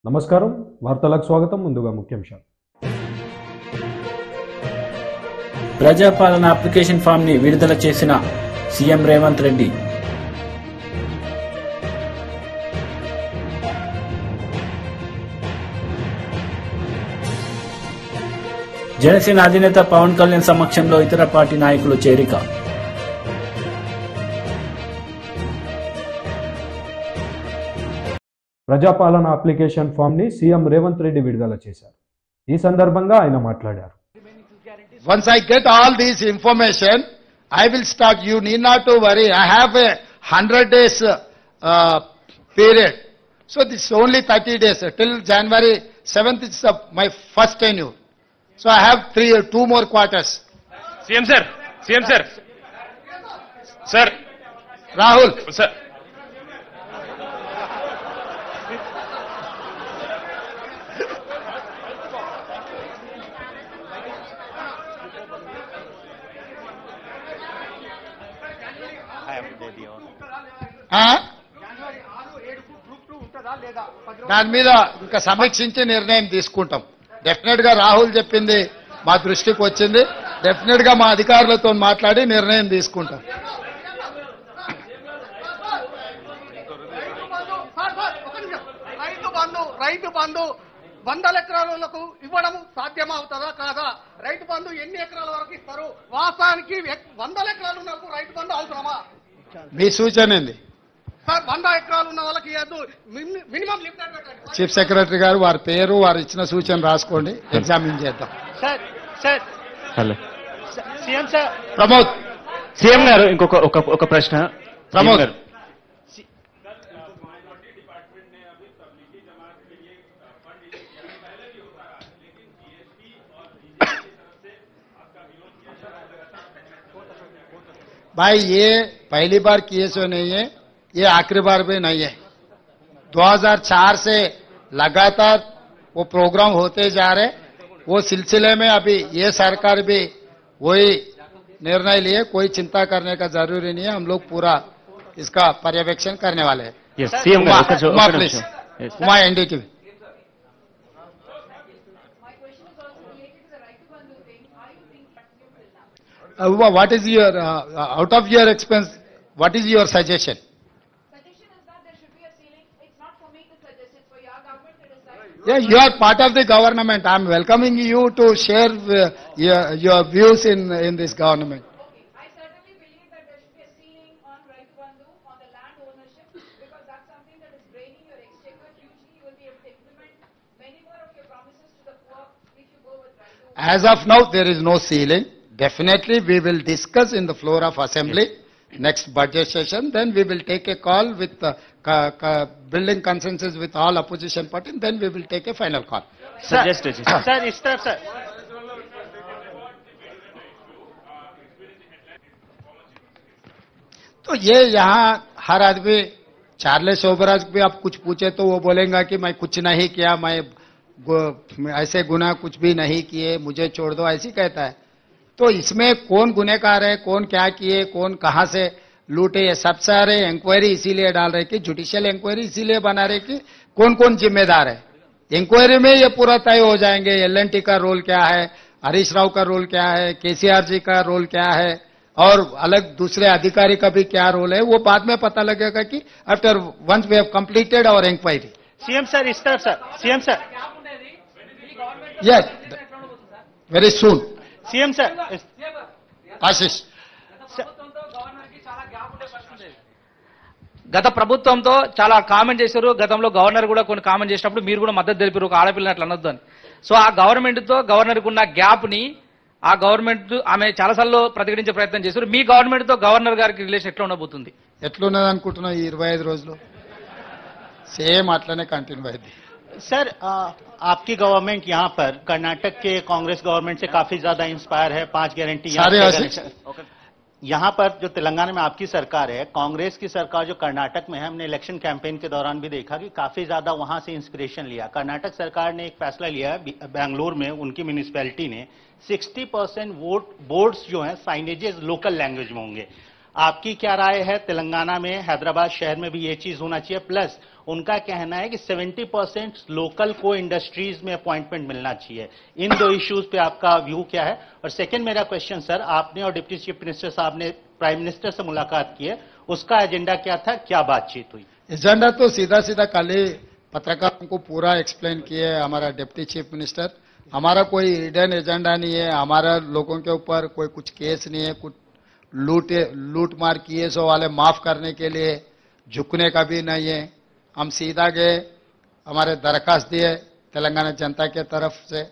నమస్కారం వార్తలకు స్వాగతం. ముందుగా ముఖ్యాంశాలు. ప్రజాపాలన అప్లికేషన్ ఫామ్ ని విడుదల చేసిన సీఎం రేవంత్ రెడ్డి. జనసేన అధినేత పవన్ కళ్యాణ్ సమక్షంలో ఇతర పార్టీ నాయకులు చేరిక. ప్రజాపాలన అప్లికేషన్ ఫామ్ ని సీఎం రేవంత్ రెడ్డి విడుదల చేశారు. ఈ సందర్భంగా ఆయన మాట్లాడారు. Once I get all this information, I will start. You need not to worry. I have a 100 days period. So this is only 30 days. Till January 7th is my first tenure. So I have 2 more quarters. CM sir. Sir. Rahul. Sir. దాని మీద ఇంకా సమీక్షించి నిర్ణయం తీసుకుంటాం. Definite గా రాహుల్ చెప్పింది మా దృష్టికి వచ్చింది. డెఫినెట్ గా మా అధికారులతో మాట్లాడి నిర్ణయం తీసుకుంటాం. రైతు బంధు 100 ఎకరాలకు ఇవ్వడం సాధ్యమవుతుందా కాదా? రైతు బంధు ఎన్ని ఎకరాల వరకు ఇస్తారు? వాస్తవానికి 100 ఎకరాలు ఉన్నప్పుడు రైతు బంధు అవసరమా? మీ సూచన ఏంది సార్? 100 ఎకరాలు ఉన్న వాళ్ళకి మినిమం లిమిటెడ్ పెట్టండి. చీఫ్ సెక్రటరీ గారు వారి పేరు వారు ఇచ్చిన సూచన రాసుకోండి, ఎగ్జామిన్ చేద్దాం. Sir hello CM sir. Pramod. CM గారు ఇంకొక ప్రశ్న. ప్రమోద్ గారు भाई ये पहली बार केस नहीं है, ये आखिरी बार भी नहीं है. 2004 से लगातार वो प्रोग्राम होते जा रहे. वो सिलसिले में अभी ये सरकार भी वही निर्णय लिए. कोई चिंता करने का जरूरी नहीं है. हम लोग पूरा इसका पर्यवेक्षण करने वाले हैं. CM Uma please. Uma NDTV. What is your, out of your expense, what is your suggestion? Suggestion is that there should be a ceiling. It's not for me to suggest, it's for your government to decide. Yeah, you are part of the government. I am welcoming you to share your views in this government. Okay, I certainly believe that there should be a ceiling on Raitu Bandhu, on the land ownership, because that's something that is draining your exchequer hugely. You will be able to implement many more of your promises to the poor if you go with Raitu. As of now, there is no ceiling. Definitely, we will discuss in the floor of assembly next budget session. Then we will take a call with building consensus with all opposition parties. Then we will take a final call. Sir इस तरफ sir. तो ये यहाँ हर आदमी, Charles Sobhraj भी आप कुछ पूछे तो वो बोलेगा कि मैं कुछ नहीं किया, मैं ऐसे गुनाह कुछ भी नहीं किए, मुझे छोड़ दो, ऐसी कहता है. तो इसमें कौन गुनहगार है, कौन क्या किए, कौन कहां से लूटे, ये सब सारे इंक्वायरी इसीलिए डाल रहे कि जुडिशियल इंक्वायरी इसीलिए बना रहे कि कौन कौन जिम्मेदार है. इंक्वायरी में ये पूरा तय हो जाएंगे. एलएनटी का रोल क्या है, हरीश राव का रोल क्या है, केसीआर जी का रोल क्या है, और अलग दूसरे अधिकारी का भी क्या रोल है, वो बाद में पता लगेगा कि after once we have completed our inquiry. CM sir इस तरफ सर. CM sir. Yes, very soon. CM sir. Ashish. గత ప్రభుత్వంతో చాలా కామెంట్ చేశారు. గతంలో గవర్నర్ కూడా కొన్ని కామెంట్ చేసినప్పుడు మీరు కూడా మద్దతు తెలిపారు, ఒక ఆడపిల్లని అట్లా అనొద్దు అని. సో ఆ గవర్నమెంట్ తో గవర్నర్ కు ఉన్న గ్యాప్ ని ఆ గవర్నమెంట్ ఆమె చాలాసార్లు ప్రతిఘటించే ప్రయత్నం చేశారు. మీ గవర్నమెంట్ తో గవర్నర్ గారికి రిలేషన్ ఎట్లా ఉండబోతుంది? ఎట్లున్నది అనుకుంటున్నా ఈ 25 రోజులు సేమ్ అట్లనే కంటిన్యూ అయింది. सर आपकी गवर्नमेंट यहाँ पर कर्नाटक के कांग्रेस गवर्नमेंट से काफी ज्यादा इंस्पायर है. 5 गारंटी यहाँ पर जो तेलंगाना में आपकी सरकार है, कांग्रेस की सरकार जो कर्नाटक में है, हमने इलेक्शन कैंपेन के दौरान भी देखा कि काफी ज्यादा वहां से इंस्पिरेशन लिया. कर्नाटक सरकार ने एक फैसला लिया है, बेंगलोर में उनकी म्यूनिसिपैलिटी ने 60% वोट बोर्ड्स जो हैं साइनेजेस लोकल लैंग्वेज में होंगे. आपकी क्या राय है? तेलंगाना में हैदराबाद शहर में भी ये चीज होना चाहिए, प्लस उनका कहना है कि 70% लोकल को इंडस्ट्रीज में अपॉइंटमेंट मिलना चाहिए। इन दो इश्यूज पे आपका व्यू क्या है? और सेकंड मेरा क्वेश्चन सर, आपने और डिप्टी चीफ मिनिस्टर साहब ने प्राइम मिनिस्टर से मुलाकात की है, उसका एजेंडा क्या था, क्या बातचीत हुई? एजेंडा तो सीधा सीधा कल ही पत्रकारों को पूरा एक्सप्लेन किए हमारा डिप्टी चीफ मिनिस्टर। हमारा कोई हिडन एजेंडा नहीं है, हमारा लोगों के ऊपर कोई कुछ केस नहीं है, कुछ लूट मार किए सो वाले माफ करने के लिए झुकने का भी नहीं है। हम सीधा गए, हमारे दरखास्त दिए तेलंगाना जनता के तरफ से।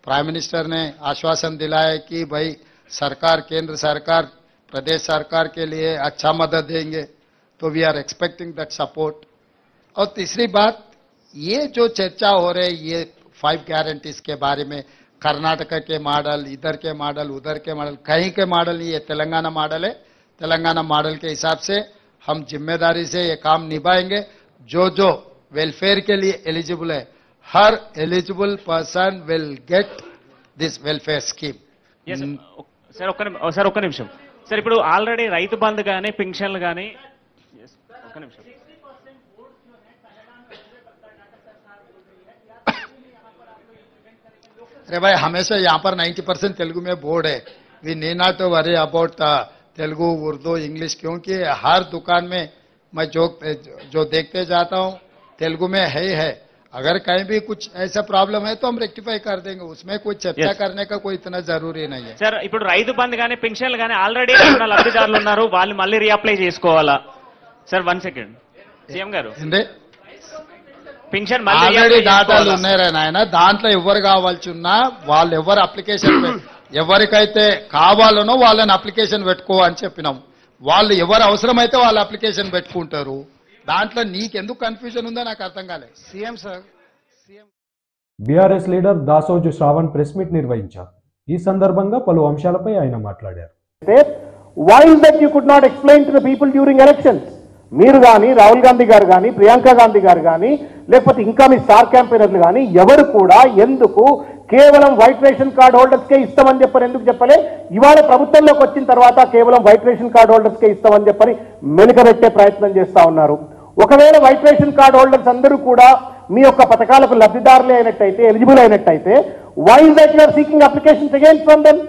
प्राइम मिनिस्टर ने आश्वासन दिलाया कि भाई सरकार, केंद्र सरकार प्रदेश सरकार के लिए अच्छा मदद देंगे, तो we are expecting that support. और तीसरी बात, ये जो चर्चा हो रही है ये 5 गारंटीज के बारे में, कर्नाटक के मॉडल, इधर के मॉडल, उधर के मॉडल, कहीं के मॉडल नहीं, ये तेलंगाना मॉडल है। तेलंगाना मॉडल के हिसाब से हम जिम्मेदारी से ये काम निभाएंगे। जो जो वेलफेयर के लिए एलिजिबल है, हर eligible person will get this welfare scheme. Sir ఒక్క నిమిషం సార్, ఇప్పుడు ఆల్రెడీ రైతు బంధు కానీ పింఛన్లు కానీ ఒక్క నిమిషం अरे भाई हमेशा यहाँ पर 90% तेलुगु में बोर्ड है. We need not to worry about Telugu, Urdu, English, क्योंकि हर दुकान में मैं जो देखते जाता हूँ तेलुगु में है. अगर कहीं भी कुछ ऐसा प्रॉब्लम है तो हम रेक्टिफाई कर देंगे, उसमें कोई चर्चा करने का कोई इतना जरूरी नहीं है. సార్ ఇప్పుడు రైతు బంధు కానీ పింఛన్లు కానీ ఆల్రెడీ ఉన్న లబ్ధిదారులు ఉన్నారు, వాళ్ళు మళ్ళీ రీఅప్లై చేసుకోవాలా? సార్ 1 సెకండ్ సీఎం గారు, పింఛన్ ఆల్రెడీ డాటాలు ఉన్నాయి నాయన, దాంట్లో ఎవరు కావాల్సిన్నా వాళ్ళు ఎవరు అప్లికేషన్ ఎవరికైతే కావాలనో వాళ్ళని అప్లికేషన్ పెట్టుకో అని చెప్పినాం. వాళ్ళు ఎవరు అవసరమైతే వాళ్ళు అప్లికేషన్ పెట్టుకుంటారు. దాంట్లో నీకెందుకు కన్ఫ్యూజన్ ఉందో నాకు అర్థం కాలేదు. CM sir, BRS leader Dasoju Shravan press meet నిర్వహించారు. ఈ సందర్భంగా పలు అంశాలపై ఆయన మాట్లాడారు. Why is that you could not explain to the people during elections? మీరు కానీ, రాహుల్ గాంధీ గారు కానీ, ప్రియాంక గాంధీ గారు కానీ, లేకపోతే ఇంకా మీ స్టార్ క్యాంపెయినర్లు కానీ ఎవరు కూడా ఎందుకు కేవలం వైట్ రేషన్ కార్డ్ హోల్డర్స్కే ఇస్తామని చెప్పని ఎందుకు చెప్పలే? ఇవాళ ప్రభుత్వంలోకి వచ్చిన తర్వాత కేవలం వైట్ రేషన్ కార్డ్ హోల్డర్స్కే ఇస్తామని చెప్పని మెలికబెట్టే ప్రయత్నం చేస్తా ఉన్నారు. ఒకవేళ వైట్ రేషన్ కార్డ్ హోల్డర్స్ అందరూ కూడా మీ యొక్క పథకాలకు లబ్ధిదారులే అయినట్టయితే, ఎలిజిబుల్ అయినట్టయితే, why is that you are seeking applications again from them?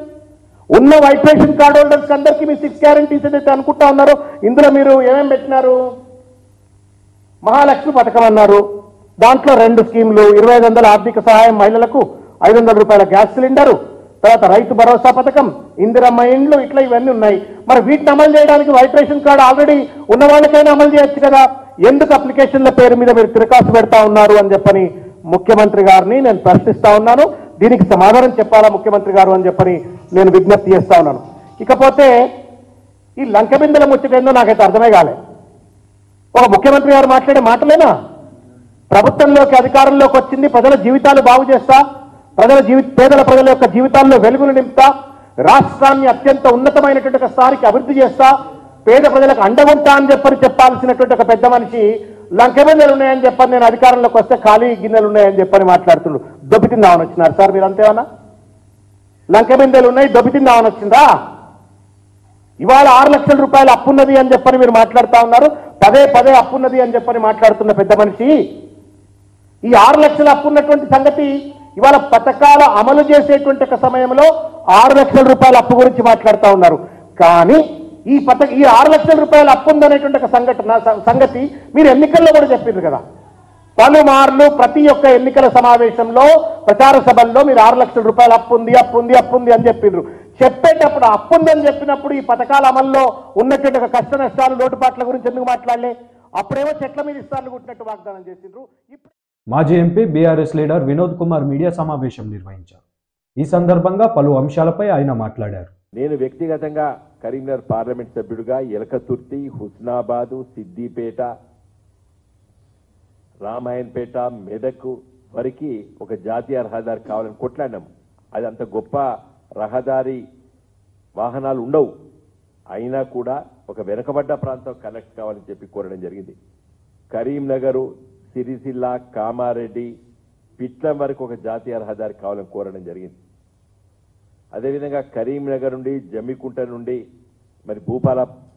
ఉన్న వైట్ రేషన్ కార్డ్ హోల్డర్స్ అందరికీ మీ 6 గ్యారంటీస్ ఏదైతే అనుకుంటా ఉన్నారో ఇందులో మీరు ఏమేమి పెట్టినారు? మహాలక్ష్మి పథకం అన్నారు, దాంట్లో 2 స్కీమ్లు, 2500 ఆర్థిక సహాయం మహిళలకు, 500 రూపాయల గ్యాస్ సిలిండరు, తర్వాత రైతు భరోసా పథకం, ఇందిరమ్మ ఇండ్లు, ఇట్లా ఇవన్నీ ఉన్నాయి. మరి వీటిని అమలు చేయడానికి వైట్ రేషన్ కార్డు ఆల్రెడీ ఉన్న వాళ్ళకైనా అమలు చేయొచ్చు కదా, ఎందుకు అప్లికేషన్ల పేరు మీద మీరు తిరకాసు పెడతా ఉన్నారు అని చెప్పని ముఖ్యమంత్రి గారిని నేను ప్రశ్నిస్తా ఉన్నాను. దీనికి సమాధానం చెప్పాలా ముఖ్యమంత్రి గారు అని చెప్పని నేను విజ్ఞప్తి చేస్తా ఉన్నాను. ఇకపోతే ఈ లంకబిందెల ముచ్చటేందో నాకైతే అర్థమే కాలే. ఒక ముఖ్యమంత్రి గారు మాట్లాడే మాటలేనా? ప్రభుత్వంలోకి అధికారంలోకి వచ్చింది, ప్రజల జీవితాలు బాగు చేస్తా, పేదల ప్రజల యొక్క జీవితాల్లో వెలుగులు నింపుతా, రాష్ట్రాన్ని అత్యంత ఉన్నతమైనటువంటి ఒక స్థాయికి అభివృద్ధి చేస్తా, పేద ప్రజలకు అండగుంటా అని చెప్పాల్సినటువంటి ఒక పెద్ద మనిషి లంకెబిందెలు ఉన్నాయని చెప్పని నేను అధికారంలోకి వస్తే ఖాళీ గిన్నెలు ఉన్నాయని చెప్పని మాట్లాడుతుండ్రు. దొబ్బితిందామని వచ్చినారు సార్ మీరు, అంతేమన్నా? లంకెబిందెలు ఉన్నాయి, దొబ్బితిందామని వచ్చిందా? ఇవాళ 6 లక్షల రూపాయలు అప్పున్నది అని చెప్పని మీరు మాట్లాడుతా ఉన్నారు. పదే అప్పున్నది అని చెప్పని మాట్లాడుతున్న పెద్ద మనిషి ఈ 6 లక్షల అప్పున్నటువంటి సంగతి ఇవాళ పథకాల అమలు చేసేటువంటి ఒక సమయంలో 6 లక్షల రూపాయల అప్పు గురించి మాట్లాడుతూ ఉన్నారు. కానీ ఈ 6 లక్షల రూపాయల అప్పు ఉందనేటువంటి ఒక సంగతి మీరు ఎన్నికల్లో కూడా చెప్పిండ్రు కదా. పలుమార్లు ప్రతి ఒక్క ఎన్నికల సమావేశంలో, ప్రచార సభల్లో మీరు 6 లక్షల రూపాయల అప్పుంది అని చెప్పిండ్రు. చెప్పేటప్పుడు అప్పుందని చెప్పినప్పుడు ఈ పథకాల అమల్లో ఉన్నటువంటి ఒక కష్ట నష్టాలు, లోటుపాట్ల గురించి ఎందుకు మాట్లాడలే? అప్పుడేమో చెట్ల మీద ఇస్తాను కుట్టినట్టు వాగ్దానం చేసిండ్రు. మాజీ MP BRS leader Vinod Kumar media సమావేశం నిర్వహించారు. ఈ సందర్భంగా పలు అంశాలపై ఆయన మాట్లాడారు. నేను వ్యక్తిగతంగా కరీంనగర్ పార్లమెంట్ సభ్యుడిగా ఎలకతుర్తి, హుస్నాబాదు, సిద్దిపేట, రామాయణపేట, మెదక్ వరకు ఒక జాతీయ రహదారి కావాలని కొట్లాడినాము. అది అంత గొప్ప రహదారి, వాహనాలు ఉండవు, అయినా కూడా ఒక వెనుకబడ్డ ప్రాంతం కనెక్ట్ కావాలని చెప్పి కోరడం జరిగింది. కరీంనగర్, సిరిసిల్ల, కామారెడ్డి, పిట్లం వరకు ఒక జాతీయ రహదారి కావాలని కోరడం జరిగింది. అదేవిధంగా కరీంనగర్ నుండి, జమ్మికుంట నుండి, మరి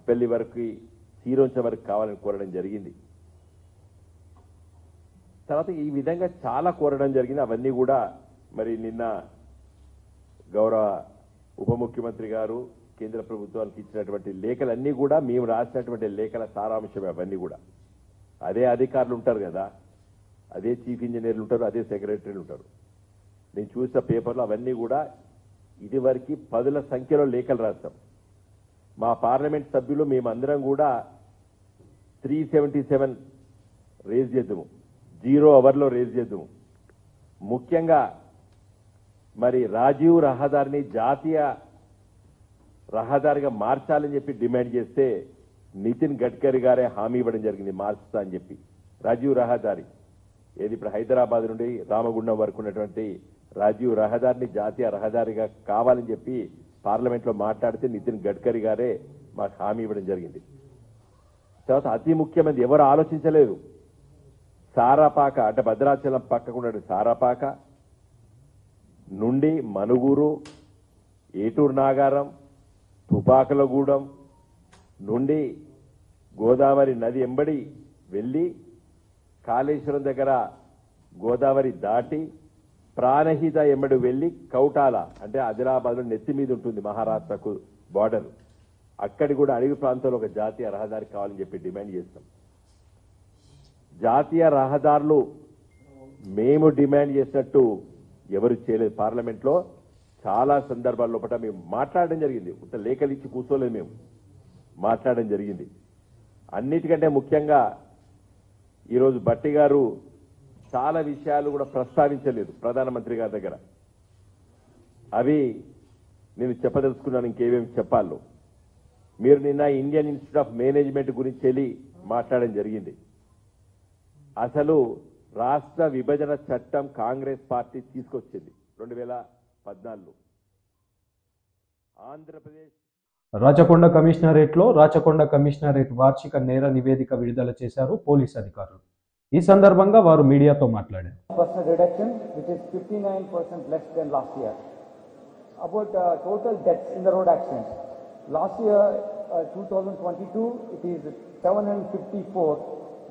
పెళ్లి వరకు సీరోంచ వరకు కావాలని కోరడం జరిగింది. తర్వాత ఈ విధంగా చాలా కోరడం జరిగింది. అవన్నీ కూడా మరి నిన్న గౌరవ ఉప ముఖ్యమంత్రి గారు కేంద్ర ప్రభుత్వానికి ఇచ్చినటువంటి లేఖలన్నీ కూడా మేము రాసినటువంటి లేఖల సారాంశమే. అవన్నీ కూడా అదే అధికారులు ఉంటారు కదా, అదే చీఫ్ ఇంజనీర్లు ఉంటారు, అదే సెక్రటరీలు ఉంటారు. నేను చూసిన పేపర్లో అవన్నీ కూడా ఇదివరకు 10ల సంఖ్యలో లేఖలు రాస్తాం. మా పార్లమెంట్ సభ్యులు మేమందరం కూడా 377 రేజ్ చేద్దాము, 0 అవర్లో రేజ్ చేద్దాము. ముఖ్యంగా మరి రాజీవ్ రహదారిని జాతీయ రహదారిగా మార్చాలని చెప్పి డిమాండ్ చేస్తే నితిన్ గడ్కరీ గారే హామీ ఇవ్వడం జరిగింది, మార్చుతా అని చెప్పి. రాజీవ్ రహదారి ఏది ఇప్పుడు హైదరాబాద్ నుండి రామగుండం వరకు ఉన్నటువంటి రాజీవ్ రహదారిని జాతీయ రహదారిగా కావాలని చెప్పి పార్లమెంట్లో మాట్లాడితే నితిన్ గడ్కరీ గారే మాకు హామీ ఇవ్వడం జరిగింది. తర్వాత అతి ముఖ్యమైనది ఎవరు ఆలోచించలేదు, సారాపాక అంటే భద్రాచలం పక్కకున్న సారాపాక నుండి మనుగూరు, ఏటూరు నాగారం, తుపాకులగూడెం నుండి గోదావరి నది ఎంబడి వెళ్లి కాళేశ్వరం దగ్గర గోదావరి దాటి ప్రాణహిత ఎంబడి వెళ్లి కౌటాల అంటే ఆదిలాబాద్లో నెత్తి మీద ఉంటుంది మహారాష్ట్రకు బార్డర్, అక్కడి కూడా అడవి ప్రాంతంలో ఒక జాతీయ రహదారి కావాలని చెప్పి డిమాండ్ చేస్తాం. జాతీయ రహదారులు మేము డిమాండ్ చేసినట్టు ఎవరు చేయలేదు. పార్లమెంట్లో చాలా సందర్భాల్లో మేము మాట్లాడడం జరిగింది, లేఖలు ఇచ్చి కూర్చోలేదు, మేము మాట్లాడడం జరిగింది. అన్నిటికంటే ముఖ్యంగా ఈరోజు భట్టి గారు చాలా విషయాలు కూడా ప్రస్తావించలేదు ప్రధానమంత్రి గారి దగ్గర. అవి నేను చెప్పదలుచుకున్నాను, ఇంకేమేమి చెప్పాలో. మీరు నిన్న ఇండియన్ ఇన్స్టిట్యూట్ ఆఫ్ మేనేజ్మెంట్ గురించి వెళ్ళి మాట్లాడడం జరిగింది. అసలు రాష్ట్ర విభజన చట్టం కాంగ్రెస్ పార్టీ తీసుకొచ్చింది 2014లో. ఆంధ్రప్రదేశ్ రాచకొండ కమిషనరేట్లో రాచకొండ కమిషనరేట్ వార్షిక నేర నివేదిక విడుదల చేశారు పోలీస్ అధికారులు. ఈ సందర్భంగా వారు మీడియాతో మాట్లాడారు. Percent reduction, which is 59% less than last year. About total deaths in the road accidents. Last year, 2022, it is 754.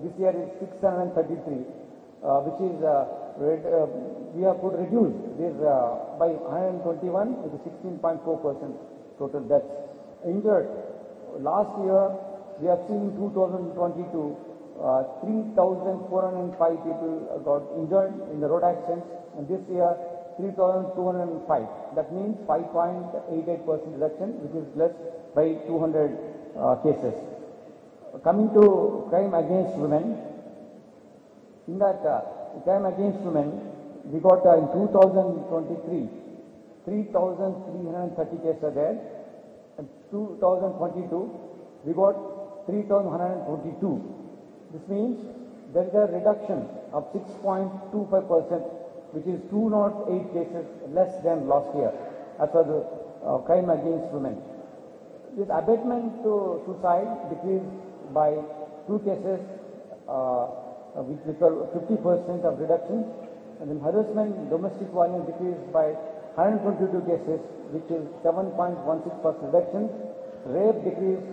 This year is 633, which is we have could reduce this by 121, it is 16.4% total deaths. Injured, last year we have seen 2022, 3,405 people got injured in the road accidents, and this year 3,205. That means 5.88% reduction, which is less by 200 cases. Coming to crime against women, in that crime against women, we got in 2023, 3,330 cases are there. In 2022, we got 3,122. This means there is a reduction of 6.25%, which is 208 cases less than last year as per the crime against women. This abatement to suicide decreased by 2 cases, which were 50% of reduction, and then harassment domestic violence decreased by 122 cases, which is 7.16% reduction. Rape decreased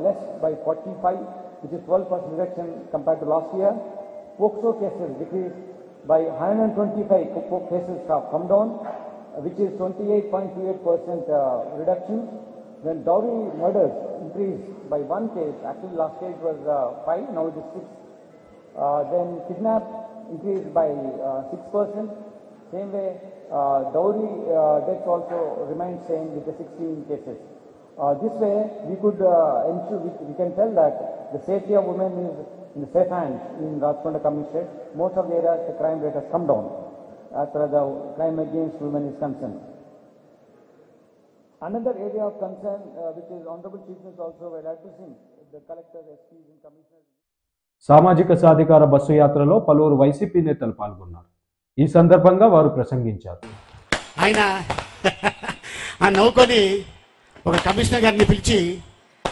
less by 45, which is 12% reduction compared to last year. POCSO cases decreased by 125 cases have come down, which is 28.28% reduction. Then dowry murders increased by 1 case. Actually, last year it was 5, now it is 6. Then kidnap increased by 6%. Same way, dowry deaths also remained same with the 16 cases. This way, we could ensure, we can tell that the safety of women is in the safe hands in Rajkonda Commissionerate. Most of the areas, the crime rate has come down as far as the crime against women is concerned. Another area of concern, which is Honorable Chief Minister also were addressing the collectors, SPs and commissioners. సామాజిక సాధికార bus యాత్రలో పలువురు YCP నేతలు పాల్గొన్నారు. ఈ సందర్భంగా వారు ప్రసంగించారు. ఆయన ఆ నౌకొని ఒక కమిషనర్ గారిని పిలిచి,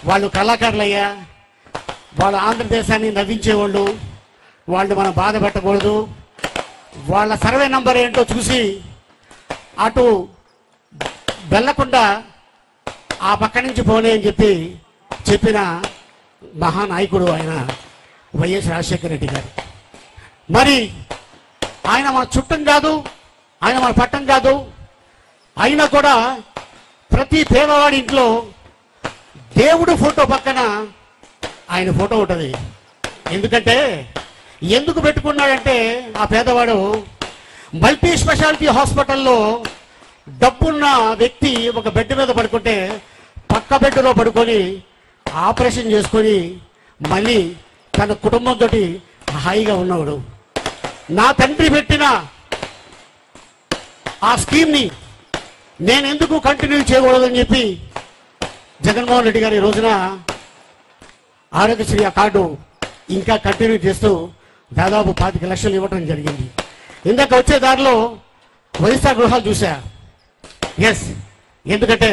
వాళ్ళు కళాకారులయ్యా, వాళ్ళు ఆంధ్రదేశాన్ని నవ్వించేవాళ్ళు, వాళ్ళు మనం బాధ పెట్టకూడదు, వాళ్ళ సర్వే నంబర్ ఏంటో చూసి అటు వెళ్ళకుండా ఆ పక్క నుంచి పోనీ అని చెప్పి చెప్పిన మహానాయకుడు ఆయన వైఎస్ రాజశేఖర రెడ్డి గారు. మరి ఆయన మన చుట్టం కాదు, ఆయన మన పట్టం కాదు, అయినా కూడా ప్రతి పేదవాడి ఇంట్లో దేవుడు ఫోటో పక్కన ఆయన ఫోటో ఉంటుంది. ఎందుకంటే ఎందుకు పెట్టుకున్నాడంటే ఆ పేదవాడు మల్టీ స్పెషాలిటీ హాస్పిటల్లో డబ్బున్న వ్యక్తి ఒక బెడ్ మీద పడుకుంటే పక్క బెడ్లో పడుకొని ఆపరేషన్ చేసుకొని మళ్ళీ తన కుటుంబంతో హాయిగా ఉన్నవాడు. నా తండ్రి పెట్టిన ఆ స్కీమ్ని నేను ఎందుకు కంటిన్యూ చేయకూడదని చెప్పి జగన్మోహన్ రెడ్డి గారు ఈ రోజున ఆరోగ్యశ్రీ ఆ కార్డు ఇంకా కంటిన్యూ చేస్తూ దాదాపు 25 లక్షలు ఇవ్వడం జరిగింది. ఇందాక వచ్చే దారిలో వైఎస్ఆర్ గృహాలు చూసా. ఎస్, ఎందుకంటే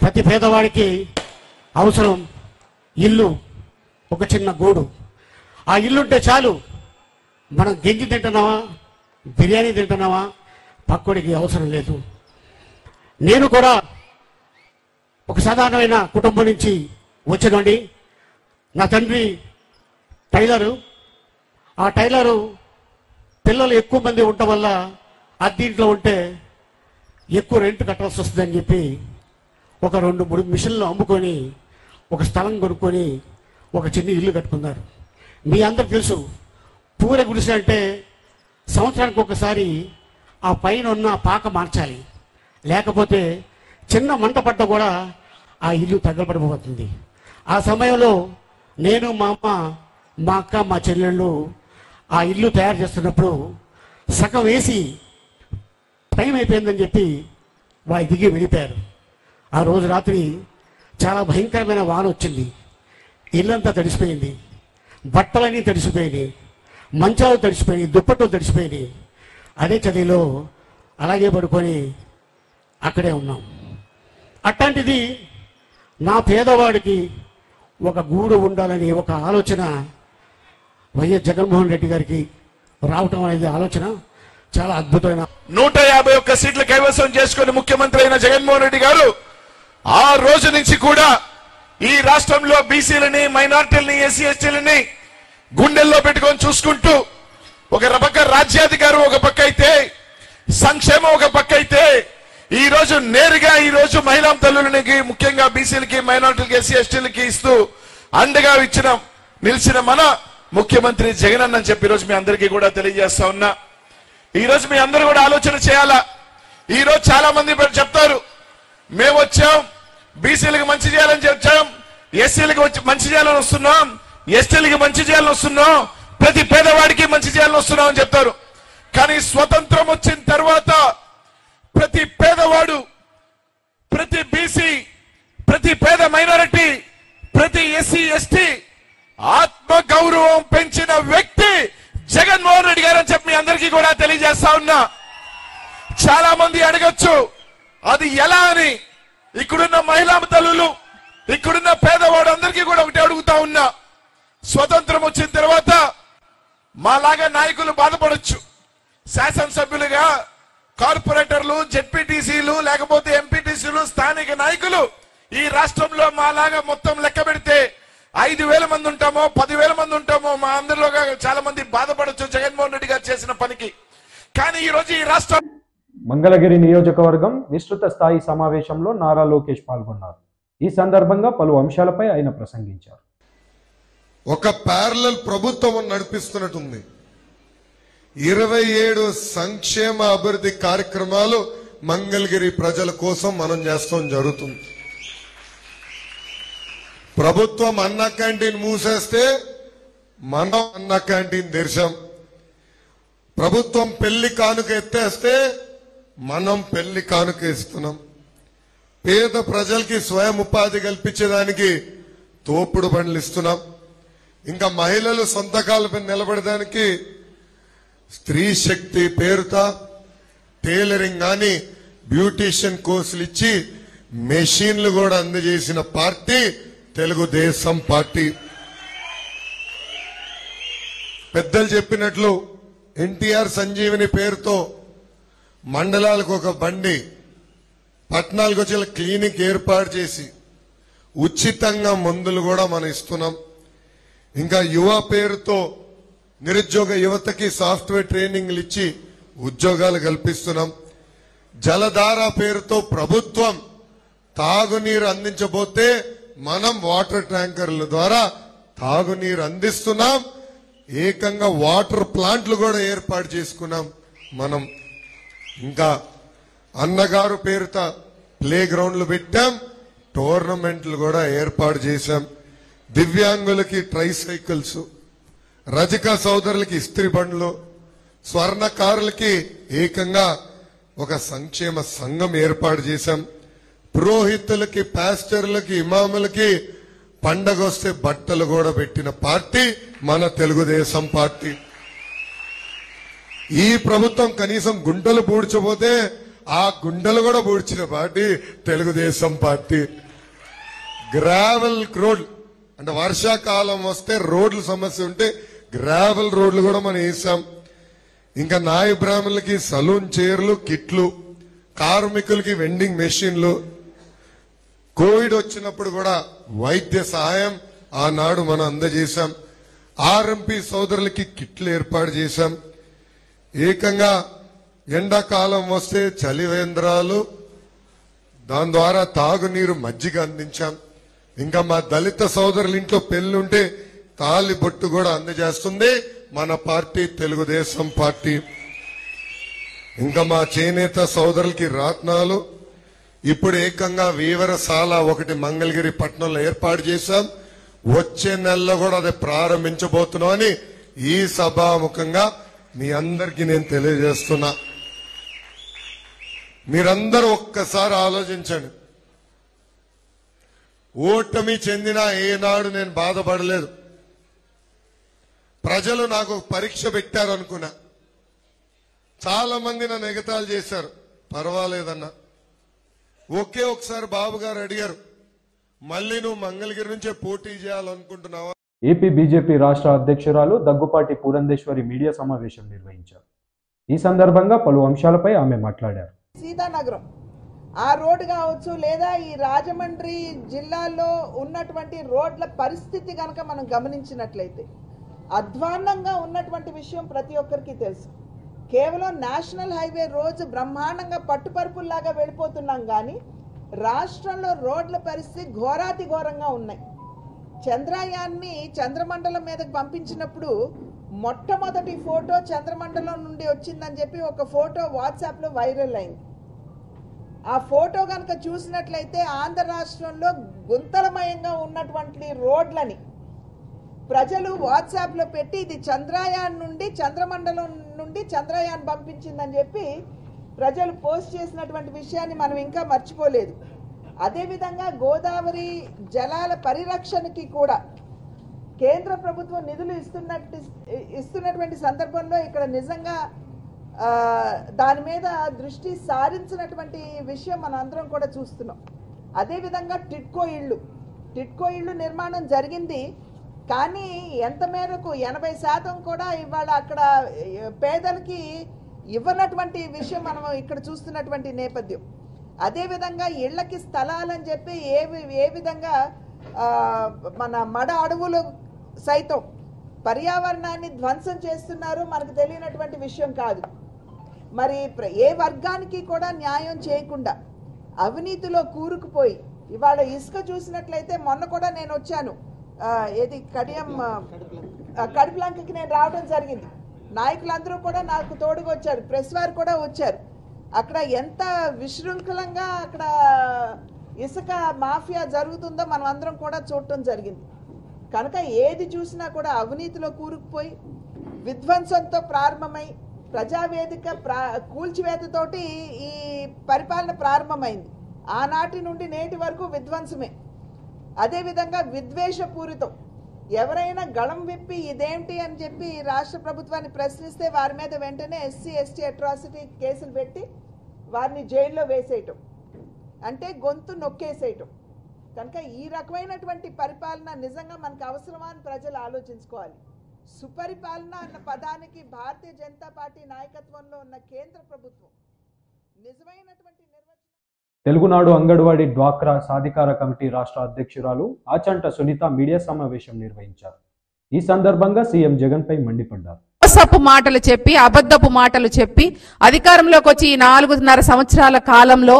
ప్రతి పేదవాడికి అవసరం ఇల్లు, ఒక చిన్న గూడు. ఆ ఇల్లుంటే చాలు, మనం గెంజి తింటున్నావా, బిర్యానీ తింటున్నావా, పక్కోడికి అవసరం లేదు. నేను కూడా ఒక సాధారణమైన కుటుంబం నుంచి వచ్చినండి. నా తండ్రి టైలరు. ఆ టైలరు పిల్లలు ఎక్కువ మంది ఉండటం వల్ల అద్దీంట్లో ఉంటే ఎక్కువ రెంట్ కట్టాల్సి వస్తుందని చెప్పి ఒక 2-3 మిషన్లు అమ్ముకొని ఒక స్థలం కొనుక్కొని ఒక చిన్న ఇల్లు కట్టుకున్నారు. మీ అందరు తెలుసు, పూర గుడిసె అంటే సంవత్సరానికి ఒకసారి ఆ పైన ఉన్న పాక మార్చాలి, లేకపోతే చిన్న మంట పడ్డ కూడా ఆ ఇల్లు తగలబడిపోతుంది. ఆ సమయంలో నేను, మా అమ్మ, మా అక్క, మా చెల్లెళ్ళు ఆ ఇల్లు తయారు చేస్తున్నప్పుడు సగం వేసి టైం అయిపోయిందని చెప్పి వాళ్ళు దిగి వెళ్ళిపోయారు. ఆ రోజు రాత్రి చాలా భయంకరమైన వాన వచ్చింది. ఇల్లంతా తడిసిపోయింది, బట్టలన్నీ తడిసిపోయినాయి, మంచాలు తడిసిపోయినాయి, దుప్పట్లు తడిసిపోయినాయి. అదే చదిలో అలాగే పడుకొని అక్కడే ఉన్నాం. అట్లాంటిది నా పేదవాడికి ఒక గూడు ఉండాలని ఒక ఆలోచన వైఎస్ జగన్మోహన్ రెడ్డి గారికి రావటం అనేది ఆలోచన చాలా అద్భుతమైన. 151 సీట్లు కైవసం చేసుకుని ముఖ్యమంత్రి అయిన జగన్మోహన్ రెడ్డి గారు ఆ రోజు నుంచి కూడా ఈ రాష్ట్రంలో బీసీలని, మైనార్టీలని, ఎస్సీ ఎస్టీలని గుండెల్లో పెట్టుకొని చూసుకుంటూ ఒక పక్క రాజ్యాధికారం ఒక పక్క అయితే, సంక్షేమం ఒక పక్క అయితే, ఈ రోజు నేరుగా ఈ రోజు మహిళా తల్లులకి, ముఖ్యంగా బీసీలకి, మైనార్టీలకి, ఎస్సీ ఎస్టీలకి ఇస్తూ అండగా నిలిచిన మన ముఖ్యమంత్రి జగన్ అన్న చెప్పి ఈ రోజు మీ అందరికీ కూడా తెలియజేస్తా ఉన్నా. ఈ రోజు మీ అందరూ కూడా ఆలోచన చేయాలా. ఈ రోజు చాలా మంది చెప్తారు, మేము వచ్చాం బీసీలకు మంచి చేయాలని వచ్చాం, ఎస్సీలకు మంచి చేయాలని వస్తున్నాం, ఎస్టీలకి మంచి చేయాలని వస్తున్నాం, ప్రతి పేదవాడికి మంచి చేయాలని వస్తున్నాం అని చెప్తారు. కానీ స్వతంత్రం వచ్చిన తర్వాత ప్రతి పేదవాడు, ప్రతి బీసీ, ప్రతి పేద మైనారిటీ, ప్రతి ఎస్సీ ఎస్టీ ఆత్మ గౌరవం పెంచిన వ్యక్తి జగన్మోహన్ రెడ్డి గారు అని చెప్పి మీ అందరికీ కూడా తెలియజేస్తా ఉన్నా. చాలా మంది అడగచ్చు అది ఎలా అని. ఇక్కడున్న మహిళా తల్లులు, ఇక్కడున్న పేదవాడు అందరికీ కూడా ఒకటి అడుగుతా ఉన్నా. స్వతంత్రం వచ్చిన తర్వాత మాలాగా నాయకులు బాధపడొచ్చు. శాసనసభ్యులుగా కార్పొరేటర్లు, జెడ్పీటీసీలు, లేకపోతే ఎంపీటీసీలు, స్థానిక నాయకులు ఈ రాష్ట్రంలో మాలాగా మొత్తం లెక్క పెడితే 5,000 మంది ఉంటామో, 10,000 మంది ఉంటామో. మా అందరిలో చాలా మంది బాధపడొచ్చు జగన్మోహన్ రెడ్డి గారు చేసిన పనికి. కానీ ఈ రోజు ఈ రాష్ట్రం మంగళగిరి నియోజకవర్గం విస్తృత స్థాయి సమావేశంలో నారా లోకేష్ పాల్గొన్నారు. ఈ సందర్భంగా పలు అంశాలపై ఆయన ప్రసంగించారు. ఒక ప్యారలల్ ప్రభుత్వం నడిపిస్తున్నట్టుంది. 27 సంక్షేమ అభివృద్ధి కార్యక్రమాలు మంగళగిరి ప్రజల కోసం మనం చేస్తాం జరుగుతుంది. ప్రభుత్వం అన్న క్యాంటీన్ మూసేస్తే మనం అన్న క్యాంటీన్ తెరిచాం. ప్రభుత్వం పెళ్లి కానుక ఎత్తేస్తే మనం పెళ్లి కానుక ఇస్తున్నాం. పేద ప్రజలకి స్వయం ఉపాధి కల్పించేదానికి తోపుడు బండ్లు ఇస్తున్నాం. ఇంకా మహిళలు సొంత కాళ్ళపై నిలబడడానికి స్త్రీ శక్తి పేరుతో టైలరింగ్ గాని, బ్యూటీషియన్ కోర్సులు ఇచ్చి మెషిన్లు కూడా అందజేసిన పార్టీ తెలుగుదేశం పార్టీ. పెద్దలు చెప్పినట్లు ఎన్టీఆర్ సంజీవిని పేరుతో మండలాలకు ఒక బండి, పట్టణాలకు వచ్చి క్లినిక్ ఏర్పాటు చేసి ఉచితంగా మందులు కూడా మనం ఇస్తున్నాం. ఇంకా యువ పేరుతో నిరుద్యోగ యువతకి సాఫ్ట్వేర్ ట్రైనింగ్లు ఇచ్చి ఉద్యోగాలు కల్పిస్తున్నాం. జలధార పేరుతో ప్రభుత్వం తాగునీరు అందించబోతే మనం వాటర్ ట్యాంకర్ల ద్వారా తాగునీరు అందిస్తున్నాం. ఏకంగా వాటర్ ప్లాంట్లు కూడా ఏర్పాటు చేసుకున్నాం మనం. ఇంకా అన్నగారు పేరుతో ప్లే గ్రౌండ్లు పెట్టాం, టోర్నమెంట్లు కూడా ఏర్పాటు చేశాం. దివ్యాంగులకి ట్రైసైకిల్స్, రజక సోదరులకి ఇస్త్రీ బండ్లు, స్వర్ణకారులకి ఏకంగా ఒక సంక్షేమ సంఘం ఏర్పాటు చేశాం. పురోహితులకి, పాస్టర్లకి, ఇమాములకి పండగ వస్తే బట్టలు కూడా పెట్టిన పార్టీ మన తెలుగుదేశం పార్టీ. ఈ ప్రభుత్వం కనీసం గుంటలు పూడ్చబోతే ఆ గుండెలు కూడా పూడ్చిన party Telugu Desam party. Gravel road అంటే వర్షాకాలం వస్తే రోడ్ల సమస్య ఉంటే గ్రావెల్ రోడ్లు కూడా మనం వేసాం. ఇంకా నాయ బ్రాహ్మణులకి సలూన్ చైర్లు, కిట్లు, కార్మికులకి వెండింగ్ మెషిన్లు, కోవిడ్ వచ్చినప్పుడు కూడా వైద్య సహాయం ఆనాడు మనం అందజేశాం. ఆర్ఎంపీ సోదరులకి కిట్లు ఏర్పాటు చేశాం. ఏకంగా ఎండాకాలం వస్తే చలివేంద్రాలు, దాని ద్వారా తాగునీరు, మజ్జిగ అందించాం. ఇంకా మా దళిత సోదరుల ఇంట్లో పెళ్లుంటే తాలి బొట్టు కూడా అందజేస్తుంది మన పార్టీ తెలుగుదేశం పార్టీ. ఇంకా మా చేనేత సోదరులకి రత్నాలు, ఇప్పుడు ఏకంగా వీవరశాల ఒకటి మంగళగిరి పట్టణంలో ఏర్పాటు చేశాం. వచ్చే నెలలో కూడా అది ప్రారంభించబోతున్నామని ఈ సభాముఖంగా మీ అందరికీ నేను తెలియజేస్తున్నా. మీరందరూ ఒక్కసారి ఆలోచించండి. ఓటమి చెందినా ఏనాడు నేను బాధపడలేదు. ప్రజలు నాకు పరీక్ష పెట్టారు అనుకున్నా. చాలా మంది నన్ను ఎగతాళి చేశారు, పర్వాలేదన్నా. ఒకే ఒకసారి బాబు గారు అడిగారు, మళ్ళీ నువ్వు మంగళగిరి నుంచే పోటీ చేయాలనుకుంటున్నావా? ఏపీ బీజేపీ రాష్ట్ర అధ్యక్షురాలు దగ్గుపాటి పురంధేశ్వరి మీడియా సమావేశం నిర్వహించారు. ఈ సందర్భంగా పలు అంశాలపై ఆమె మాట్లాడారు. సీతానగరం ఆ రోడ్డు కావచ్చు, లేదా ఈ రాజమండ్రి జిల్లాలో ఉన్నటువంటి రోడ్ల పరిస్థితి కనుక మనం గమనించినట్లయితే అధ్వాన్నంగా ఉన్నటువంటి విషయం ప్రతి ఒక్కరికి తెలుసు. కేవలం నేషనల్ హైవే రోజు బ్రహ్మాండంగా పట్టుపరుపుల్లాగా వెళ్ళిపోతున్నాం, కానీ రాష్ట్రంలో రోడ్ల పరిస్థితి ఘోరాతి ఘోరంగా ఉన్నాయి. చంద్రయాన్ని చంద్రమండలం మీదకి పంపించినప్పుడు మొట్టమొదటి ఫోటో చంద్రమండలం నుండి వచ్చిందని చెప్పి ఒక ఫోటో వాట్సాప్లో వైరల్ అయింది. ఆ ఫోటో కనుక చూసినట్లయితే ఆంధ్ర రాష్ట్రంలో గుంతలమయంగా ఉన్నటువంటి రోడ్లని ప్రజలు వాట్సాప్లో పెట్టి ఇది చంద్రయాన్ నుండి, చంద్రమండలం నుండి చంద్రయాన్ పంపించిందని చెప్పి ప్రజలు పోస్ట్ చేసినటువంటి విషయాన్ని మనం ఇంకా మర్చిపోలేదు. అదేవిధంగా గోదావరి జలాల పరిరక్షణకి కూడా కేంద్ర ప్రభుత్వం నిధులు ఇస్తున్నటువంటి సందర్భంలో ఇక్కడ నిజంగా దాని మీద దృష్టి సారించినటువంటి విషయం మనం అందరం కూడా చూస్తున్నాం. అదేవిధంగా టిట్కో ఇళ్ళు నిర్మాణం జరిగింది, కానీ ఎంత మేరకు 80% కూడా ఇవాళ అక్కడ పేదలకి ఇవ్వనటువంటి విషయం మనం ఇక్కడ చూస్తున్నటువంటి నేపథ్యం. అదేవిధంగా ఇళ్లకి స్థలాలని చెప్పి ఏ విధంగా మన మడ అడవులు సైతం పర్యావరణాన్ని ధ్వంసం చేస్తున్నారో మనకు తెలియనటువంటి విషయం కాదు. మరి ఏ వర్గానికి కూడా న్యాయం చేయకుండా అవినీతిలో కూరుకుపోయి ఇవాళ ఇసుక చూసినట్లయితే మొన్న కూడా నేను వచ్చాను, ఏది కడుపులంకకి నేను రావడం జరిగింది. నాయకులందరూ కూడా నాకు తోడుగా వచ్చారు, ప్రెస్ వారు కూడా వచ్చారు. అక్కడ ఎంత విశృంఖలంగా అక్కడ ఇసుక మాఫియా జరుగుతుందో మనం అందరం కూడా చూడటం జరిగింది. కనుక ఏది చూసినా కూడా అవినీతిలో కూరుకుపోయి విధ్వంసంతో ప్రారంభమై ప్రజావేదిక కూల్చివేతతోటి ఈ పరిపాలన ప్రారంభమైంది. ఆనాటి నుండి నేటి వరకు విధ్వంసమే. అదేవిధంగా విద్వేషపూరితం. ఎవరైనా గళం విప్పి ఇదేంటి అని చెప్పి రాష్ట్ర ప్రభుత్వాన్ని ప్రశ్నిస్తే వారి మీద వెంటనే ఎస్సీ ఎస్టీ అట్రాసిటీ కేసులు పెట్టి వారిని జైల్లో వేసేయటం, అంటే గొంతు నొక్కేసేయటం. కనుక ఈ రకమైనటువంటి పరిపాలన నిజంగా మనకు అవసరమా అని ప్రజలు ఆలోచించుకోవాలి. సుపరిపాలన అన్న పదానికి భారతీయ జనతా పార్టీ నాయకత్వంలో ఉన్న కేంద్ర ప్రభుత్వం నిజమైనటువంటి తెలుగునాడు అంగన్వాడీ డ్వాక్రా సాధికార కమిటీ రాష్ట్ర అధ్యక్షురాలు ఆచంట సునీత మీడియా సమావేశం నిర్వహించారు. ఈ సందర్భంగా సీఎం జగన్పై మండిపడ్డారు. మోసపు మాటలు చెప్పి అబద్ధపు మాటలు చెప్పి అధికారంలోకి వచ్చి ఈ 4.5 సంవత్సరాల కాలంలో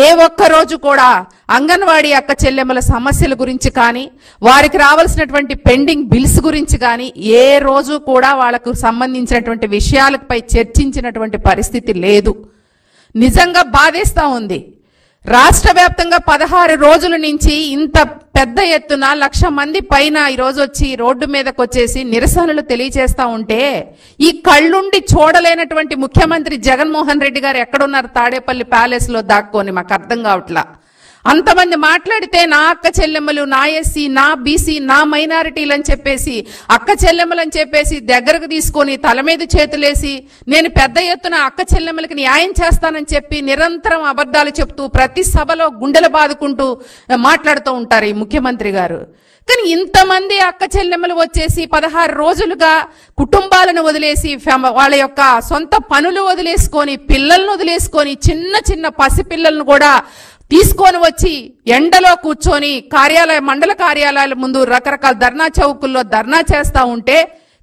ఏ ఒక్క రోజు కూడా అంగన్వాడీ అక్క చెల్లెమ్మల సమస్యల గురించి కానీ వారికి రావాల్సినటువంటి పెండింగ్ బిల్స్ గురించి కానీ ఏ రోజు కూడా వాళ్ళకు సంబంధించినటువంటి విషయాలపై చర్చించినటువంటి పరిస్థితి లేదు. నిజంగా బాధేస్తా ఉంది. రాష్ట్ర వ్యాప్తంగా 16 రోజుల నుంచి ఇంత పెద్ద ఎత్తున 1,00,000 మంది పైన ఈరోజు వచ్చి రోడ్డు మీదకి వచ్చేసి నిరసనలు తెలియజేస్తా ఉంటే ఈ కళ్ళుండి చూడలేనటువంటి ముఖ్యమంత్రి జగన్మోహన్ రెడ్డి గారు ఎక్కడున్నారు? తాడేపల్లి ప్యాలెస్ లో దాక్కొని మాకు అర్థం కావట్లా. అంతమంది మాట్లాడితే నా అక్క చెల్లెమ్మలు, నా ఎస్సీ, నా బీసీ, నా మైనారిటీలు అని చెప్పేసి అక్క చెల్లెమ్మలు అని చెప్పేసి దగ్గరకు తీసుకొని తల మీద చేతులేసి నేను పెద్ద ఎత్తున అక్క చెల్లెమ్మలకి న్యాయం చేస్తానని చెప్పి నిరంతరం అబద్ధాలు చెప్తూ ప్రతి సభలో గుండెలు బాదుకుంటూ మాట్లాడుతూ ఉంటారు ఈ ముఖ్యమంత్రి గారు. కానీ ఇంతమంది అక్క చెల్లెమ్మలు వచ్చేసి 16 రోజులుగా కుటుంబాలను వదిలేసి వాళ్ళ యొక్క సొంత పనులు వదిలేసుకొని పిల్లలను వదిలేసుకొని చిన్న చిన్న పసిపిల్లలను కూడా తీసుకొని వచ్చి ఎండలో కూర్చొని మండల కార్యాలయాల ముందు రకరకాల ధర్నా చౌకుల్లో ధర్నా చేస్తా ఉంటే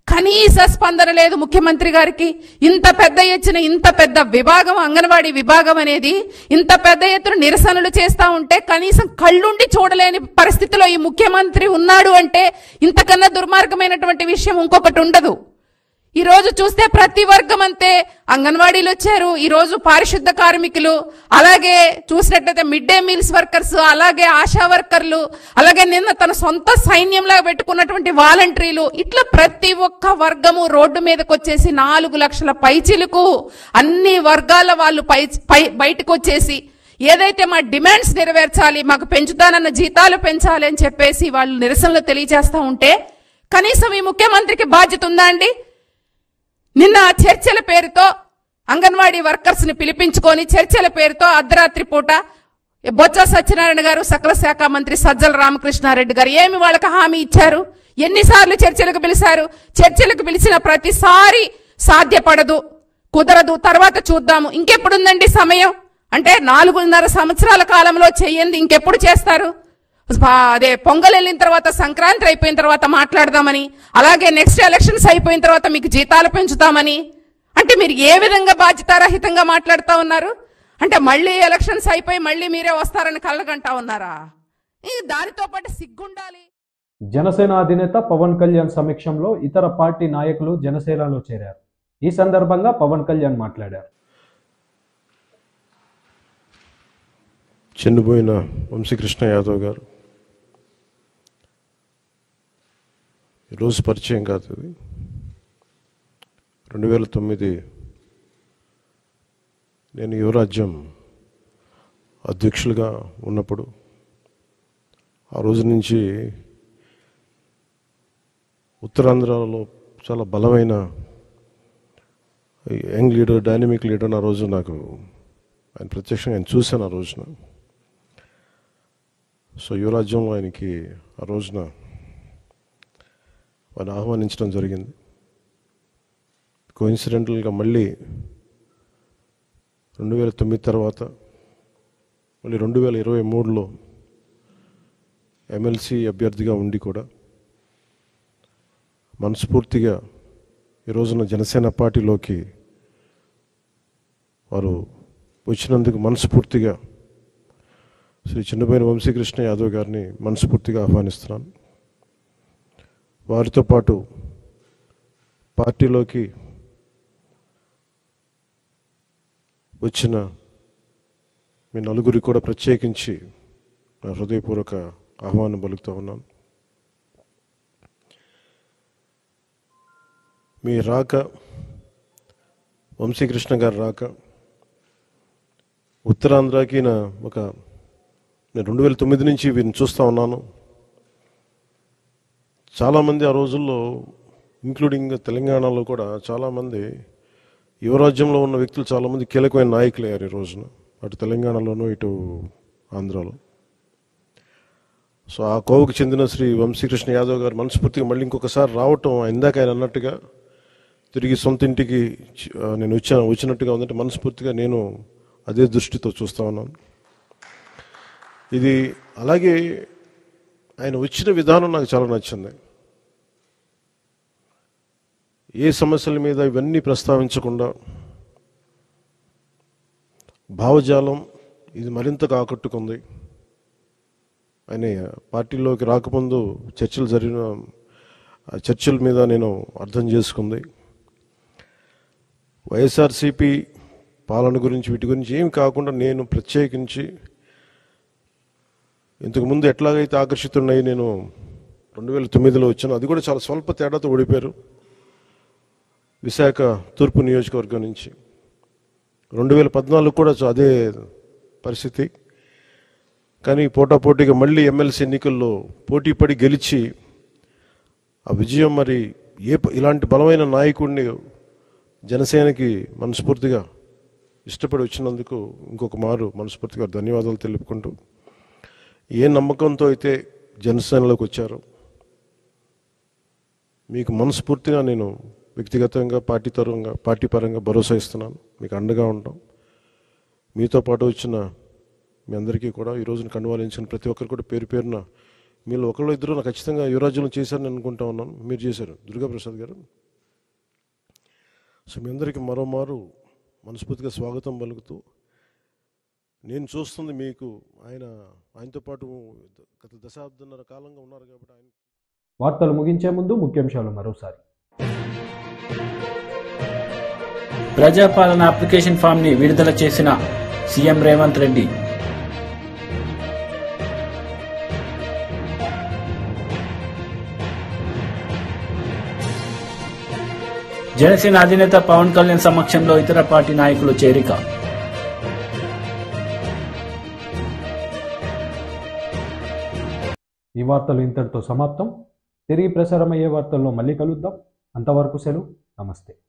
కనీస స్పందన లేదు ముఖ్యమంత్రి గారికి. ఇంత పెద్ద ఎత్తున ఇంత పెద్ద విభాగం అంగన్వాడీ విభాగం అనేది ఇంత పెద్ద ఎత్తున నిరసనలు చేస్తా ఉంటే కనీసం కళ్ళుండి చూడలేని పరిస్థితిలో ఈ ముఖ్యమంత్రి ఉన్నాడు అంటే ఇంతకన్నా దుర్మార్గమైనటువంటి విషయం ఇంకొకటి ఉండదు. ఈ రోజు చూస్తే ప్రతి వర్గం అంతే. అంగన్వాడీలు వచ్చారు, ఈ రోజు పారిశుద్ధ కార్మికులు, అలాగే చూసినట్లయితే మిడ్ డే మీల్స్ వర్కర్స్, అలాగే ఆశా వర్కర్లు, అలాగే నిన్న తన సొంత సైన్యంలా పెట్టుకున్నటువంటి వాలంటీర్లు, ఇట్లా ప్రతి ఒక్క వర్గము రోడ్డు మీదకి వచ్చేసి 4 లక్షల పైచిలకు అన్ని వర్గాల వాళ్ళు బయటకు వచ్చేసి ఏదైతే మా డిమాండ్స్ నెరవేర్చాలి, మాకు పెంచుతానన్న జీతాలు పెంచాలి అని చెప్పేసి వాళ్ళు నిరసనలు తెలియజేస్తా ఉంటే కనీసం ఈ ముఖ్యమంత్రికి బాధ్యత ఉందా అండి? నిన్న చర్చల పేరుతో అంగన్వాడీ వర్కర్స్ ని పిలిపించుకొని చర్చల పేరుతో అర్ధరాత్రి పూట బొత్స సత్యనారాయణ గారు, సకల శాఖ మంత్రి సజ్జల రామకృష్ణారెడ్డి గారు ఏమి వాళ్ళకి హామీ ఇచ్చారు? ఎన్నిసార్లు చర్చలకు పిలిచారు? చర్చలకు పిలిచిన ప్రతిసారి సాధ్యపడదు, కుదరదు, తర్వాత చూద్దాము. ఇంకెప్పుడుందండి సమయం? అంటే 4.5 సంవత్సరాల కాలంలో చెయ్యండి ఇంకెప్పుడు చేస్తారు? అదే పొంగల్ వెళ్ళిన తర్వాత, సంక్రాంతి అయిపోయిన తర్వాత మాట్లాడదామని, అలాగే నెక్స్ట్ ఎలక్షన్స్ అయిపోయిన తర్వాత మీకు జీతాలు పెంచుతామని, అంటే మీరు ఏ విధంగా బాధ్యతారహితంగా మాట్లాడుతూ ఉన్నారు? అంటే మళ్ళీ ఎలక్షన్స్ అయిపోయి మళ్ళీ మీరే వస్తారని కళ్ళగంటా ఉన్నారా? దానితో పాటు సిగ్గుండాలి. జనసేన అధినేత పవన్ కళ్యాణ్ సమక్షంలో ఇతర పార్టీ నాయకులు జనసేనలో చేరారు. ఈ సందర్భంగా పవన్ కళ్యాణ్ మాట్లాడారు. చనిపోయిన వంశీకృష్ణ యాదవ్ గారు ఈరోజు పరిచయం కాదు. 2009 నేను యువరాజ్యం అధ్యక్షులుగా ఉన్నప్పుడు ఆ రోజు నుంచి ఉత్తరాంధ్రలో చాలా బలమైన యంగ్ లీడర్, డైనమిక్ లీడర్. ఆ రోజు నాకు ఆయన ప్రత్యక్షంగా ఆయన చూశాను ఆ రోజున. సో యువరాజ్యంలో ఆయనకి ఆ రోజున ఆయన ఆహ్వానించడం జరిగింది. కోఇన్సిడెంటల్గా మళ్ళీ 2009 తర్వాత మళ్ళీ 2023లో ఎమ్మెల్సీ అభ్యర్థిగా ఉండి కూడా మనస్ఫూర్తిగా ఈ రోజున జనసేన పార్టీలోకి వారు వచ్చినందుకు మనస్ఫూర్తిగా శ్రీ చిన్నబోయిన వంశీకృష్ణ యాదవ్ గారిని మనస్ఫూర్తిగా ఆహ్వానిస్తున్నాను. వారితో పాటు పార్టీలోకి వచ్చిన మీ నలుగురికి కూడా ప్రత్యేకించి నా హృదయపూర్వక ఆహ్వానం పలుకుతూ ఉన్నాను. మీ రాక, వంశీకృష్ణ గారి రాక ఉత్తరాంధ్రకి నేను 2009 నుంచి వీరిని చూస్తూ ఉన్నాను. చాలామంది ఆ రోజుల్లో ఇంక్లూడింగ్ తెలంగాణలో కూడా చాలామంది యువరాజ్యంలో ఉన్న వ్యక్తులు చాలామంది కీలకమైన నాయకులు అయ్యారు ఈ రోజున, అటు తెలంగాణలోనూ ఇటు ఆంధ్రాలో. సో ఆ కోవకు చెందిన శ్రీ వంశీకృష్ణ యాదవ్ గారు మనస్ఫూర్తిగా మళ్ళీ ఇంకొకసారి రావటం, ఇందాక ఆయన అన్నట్టుగా తిరిగి సొంత ఇంటికి నేను వచ్చినట్టుగా ఉందంటే మనస్ఫూర్తిగా నేను అదే దృష్టితో చూస్తూ ఉన్నాను. ఇది అలాగే ఆయన వచ్చిన విధానం నాకు చాలా నచ్చింది. ఏ సమస్యల మీద ఇవన్నీ ప్రస్తావించకుండా భావజాలం ఇది మరింతగా ఆకట్టుకుంది. ఆయన పార్టీలోకి రాకముందు చర్చల మీద నేను అర్థం చేసుకుంది. వైఎస్ఆర్సీపీ పాలన గురించి వీటి గురించి ఏం కాకుండా నేను ప్రత్యేకించి ఇంతకుముందు ఎట్లాగైతే ఆకర్షితున్నాయి నేను 2009లో వచ్చాను. అది కూడా చాలా స్వల్ప తేడాతో ఓడిపోయారు విశాఖ తూర్పు నియోజకవర్గం నుంచి. 2014 కూడా అదే పరిస్థితి. కానీ పోటాపోటీగా మళ్ళీ ఎమ్మెల్సీ ఎన్నికల్లో పోటీ పడి గెలిచి ఆ విజయం మరి ఇలాంటి బలమైన నాయకుడిని జనసేనకి మనస్ఫూర్తిగా ఇష్టపడి వచ్చినందుకు ఇంకొక మారు మనస్ఫూర్తిగా ధన్యవాదాలు తెలుపుకుంటూ, ఏ నమ్మకంతో అయితే జనసేనలోకి వచ్చారో మీకు మనస్ఫూర్తిగా నేను వ్యక్తిగతంగా పార్టీ పరంగా భరోసా ఇస్తున్నాను. మీకు అండగా ఉంటాం. మీతో పాటు వచ్చిన మీ అందరికీ కూడా ఈ రోజున కండువాలించిన ప్రతి ఒక్కరు కూడా పేరు పేరున మీరు ఒకళ్ళు ఇద్దరు నాకు ఖచ్చితంగా యువరాజ్యంలో చేశారని అనుకుంటా ఉన్నాను. మీరు చేశారు దుర్గాప్రసాద్ గారు. సో మీ అందరికీ మరోమారు మనస్ఫూర్తిగా స్వాగతం పలుకుతూ, నేను చూస్తుంది మీకు ఆయనతో పాటు గత దశాబ్దన్నర కాలంగా ఉన్నారు కాబట్టి ఆయన. వార్తలు ముగించే ముందు ముఖ్యాంశాలు మరోసారి. ప్రజాపాలన అప్లికేషన్ ఫామ్ ని విడుదల చేసిన సీఎం రేవంత్ రెడ్డి. జనసేన అధినేత పవన్ కళ్యాణ్ సమక్షంలో ఇతర పార్టీ నాయకులు చేరిక. ఈ వార్తలు ఇంతటితో సమాప్తం. తిరిగి ప్రసారమయ్యే వార్తల్లో మళ్ళీ కలుద్దాం. అంతవరకు సెలవు. నమస్తే.